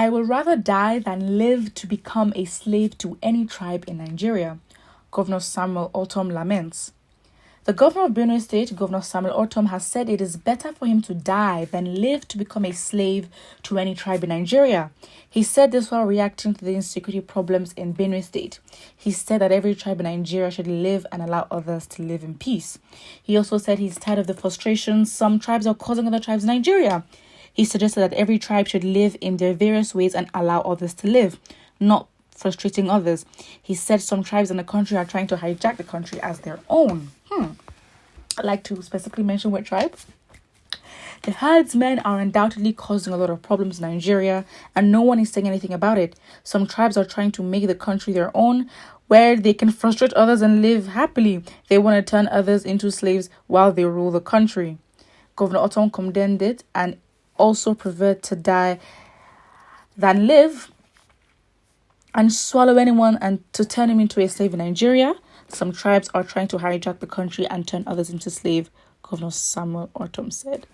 I would rather die than live to become a slave to any tribe in Nigeria, Governor Samuel Ortom laments. The governor of Benue State, Governor Samuel Ortom, has said it is better for him to die than live to become a slave to any tribe in Nigeria. He said this while reacting to the insecurity problems in Benue State. He said that every tribe in Nigeria should live and allow others to live in peace. He also said he's tired of the frustrations some tribes are causing other tribes in Nigeria. He suggested that every tribe should live in their various ways and allow others to live, not frustrating others. He said some tribes in the country are trying to hijack the country as their own. I'd like to specifically mention what tribe. The herdsmen are undoubtedly causing a lot of problems in Nigeria, and no one is saying anything about it. Some tribes are trying to make the country their own, where they can frustrate others and live happily. They want to turn others into slaves while they rule the country. Governor Ortom condemned it and also preferred to die than live and swallow anyone and to turn him into a slave in Nigeria. Some tribes are trying to hijack the country and turn others into slaves, Governor Samuel Ortom said.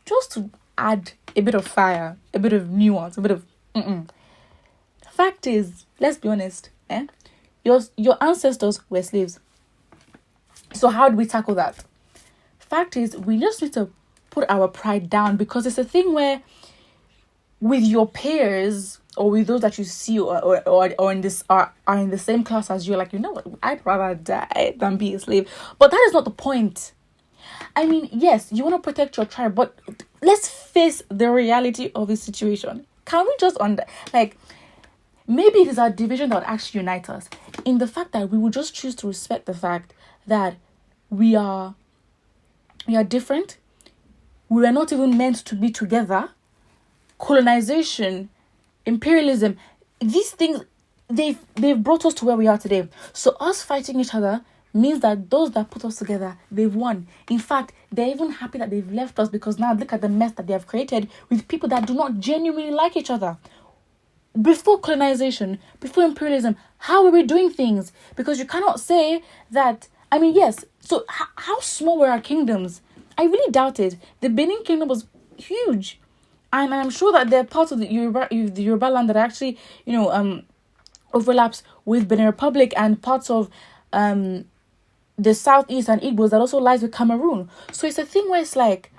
Just to add a bit of fire, a bit of nuance, a bit of The fact is, let's be honest, your ancestors were slaves. So how do we tackle that? Fact is, we just need to put our pride down, because it's a thing where with your peers or with those that you see or in this are in the same class as you, like, you know what, I'd rather die than be a slave. But that is not the point. I mean, yes, you want to protect your tribe, but let's face the reality of the situation. Can we just maybe it is our division that would actually unite us, in the fact that we would just choose to respect the fact that we are different. We were not even meant to be together. Colonization, imperialism, these things, they've brought us to where we are today. So us fighting each other means that those that put us together, they've won. In fact, they're even happy that they've left us, because now look at the mess that they have created with people that do not genuinely like each other. Before colonization, before imperialism, how were we doing things? Because you cannot say that, I mean, yes, so how small were our kingdoms? I really doubt it. The Benin kingdom was huge. And I'm sure that there are parts of the Yoruba land that actually, overlaps with Benin Republic, and parts of the southeast and Igbos that also lies with Cameroon. So it's a thing where it's like,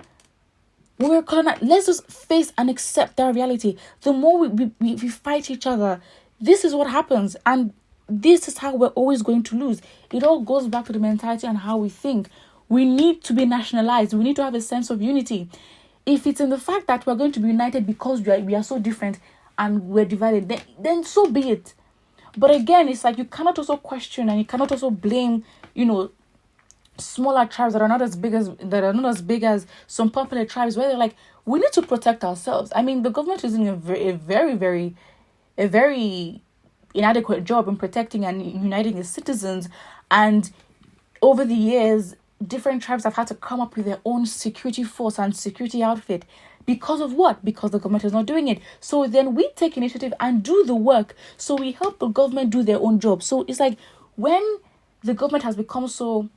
we're colonized. Let's just face and accept that reality. The more we fight each other, this is what happens. And this is how we're always going to lose. It all goes back to the mentality and how we think. We need to be nationalized. We need to have a sense of unity. If it's in the fact that we're going to be united because we are so different and we're divided, then so be it. But again, it's like you cannot also question and you cannot also blame, smaller tribes that are not as big as some popular tribes, where they're like, we need to protect ourselves. I mean, the government is doing a very inadequate job in protecting and uniting its citizens. And over the years, different tribes have had to come up with their own security force and security outfit. Because of what? Because the government is not doing it. So then we take initiative and do the work. So we help the government do their own job. So it's like, when the government has become so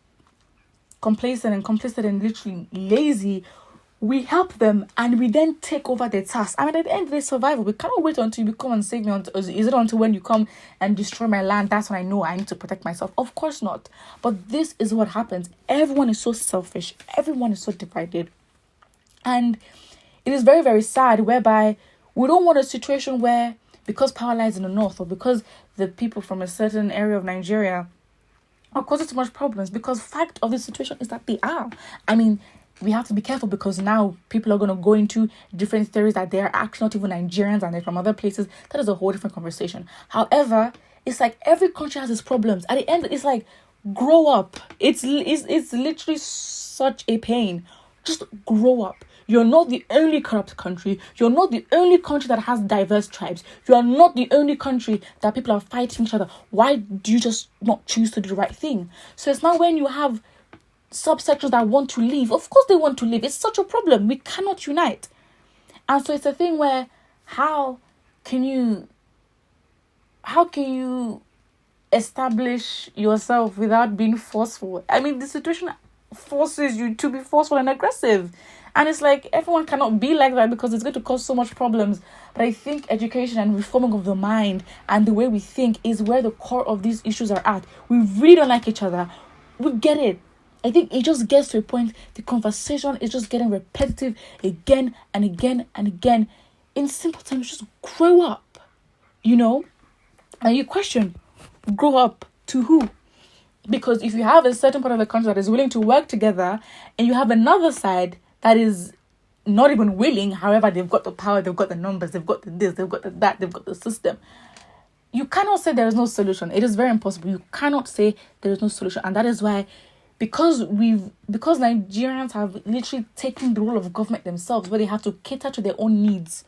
complacent and complicit and literally lazy, we help them and we then take over their tasks. I mean, at the end of their survival, we cannot wait until you come and save me. Is it until when you come and destroy my land, that's when I know I need to protect myself? Of course not. But this is what happens. Everyone is so selfish. Everyone is so divided. And it is very, very sad, whereby we don't want a situation where, because power lies in the north, or because the people from a certain area of Nigeria are causing too much problems, because fact of the situation is that they are. I mean, we have to be careful, because now people are going to go into different theories that they're actually not even Nigerians and they're from other places. That is a whole different conversation. However, it's like every country has its problems. At the end, it's like, grow up. It's literally such a pain. Just grow up. You're not the only corrupt country. You're not the only country that has diverse tribes. You are not the only country that people are fighting each other. Why do you just not choose to do the right thing? So it's now when you have subsections that want to leave. Of course they want to leave. It's such a problem. We cannot unite. And so it's a thing where, how can you establish yourself without being forceful? I mean, the situation forces you to be forceful and aggressive. And it's like everyone cannot be like that because it's going to cause so much problems. But I think education and reforming of the mind and the way we think is where the core of these issues are at. We really don't like each other. We get it. I think it just gets to a point, the conversation is just getting repetitive again and again and again. In simple terms, just grow up, And you question, grow up to who? Because if you have a certain part of the country that is willing to work together and you have another side that is not even willing, however, they've got the power, they've got the numbers, they've got the this, they've got the that, they've got the system. You cannot say there is no solution. It is very impossible. You cannot say there is no solution. And that is why, because Nigerians have literally taken the role of government themselves, where they have to cater to their own needs.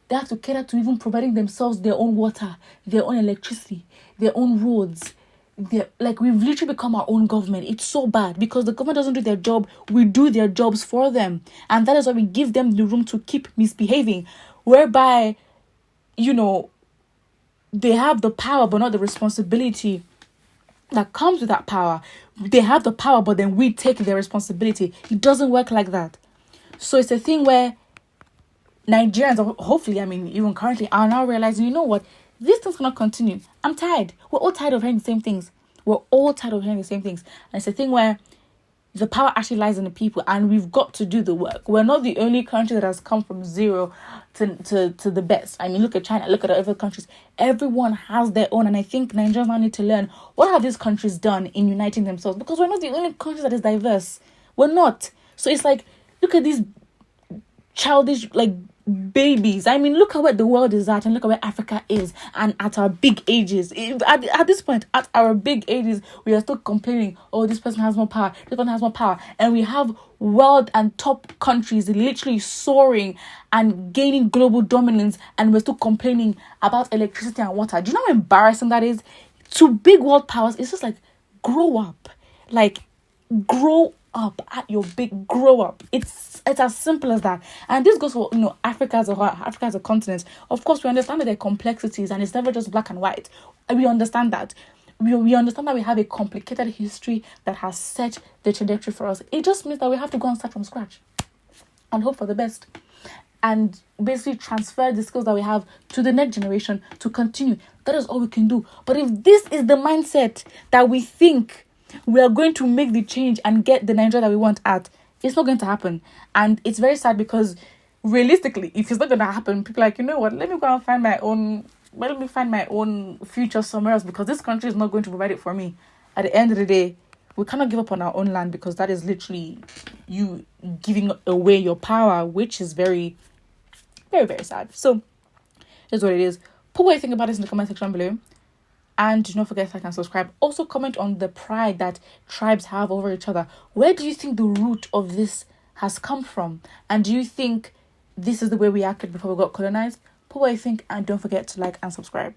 They have to cater to even providing themselves their own water, their own electricity, their own roads. We've literally become our own government. It's so bad because the government doesn't do their job. We do their jobs for them. And that is why we give them the room to keep misbehaving, whereby, they have the power but not the responsibility that comes with that power. They have the power but then we take their responsibility. It doesn't work like that. So it's a thing where Nigerians, hopefully, even currently, are now realizing, you know what, this thing's cannot continue. I'm tired. We're all tired of hearing the same things. And it's a thing where the power actually lies in the people, and we've got to do the work. We're not the only country that has come from zero to the best. Look at China, look at other countries. Everyone has their own, and I think Nigerians now need to learn, what have these countries done in uniting themselves? Because we're not the only country that is diverse. We're not. So it's like, look at these childish, babies. Look at where the world is at and look at where Africa is, and at our big ages. At this point, at our big ages, we are still complaining, oh, this person has more power, and we have world and top countries literally soaring and gaining global dominance, and we're still complaining about electricity and water. Do you know how embarrassing that is? To big world powers, it's just grow up. Grow up at your big, grow up. It's as simple as that. And this goes for Africa as a continent. Of course, we understand that there are complexities and it's never just black and white. We understand that. We understand that we have a complicated history that has set the trajectory for us. It just means that we have to go and start from scratch and hope for the best, and basically transfer the skills that we have to the next generation to continue. That is all we can do. But if this is the mindset that we think we are going to make the change and get the Nigeria that we want at, it's not going to happen. And it's very sad because realistically, if it's not going to happen, people are like, you know what, let me go and find my own future somewhere else, because this country is not going to provide it for me. At the end of the day, we cannot give up on our own land, because that is literally you giving away your power, which is very, very, very sad. So here's what it is. Put what you think about this in the comment section below. And do not forget to like and subscribe. Also comment on the pride that tribes have over each other. Where do you think the root of this has come from? And do you think this is the way we acted before we got colonized? Put what you think, and don't forget to like and subscribe.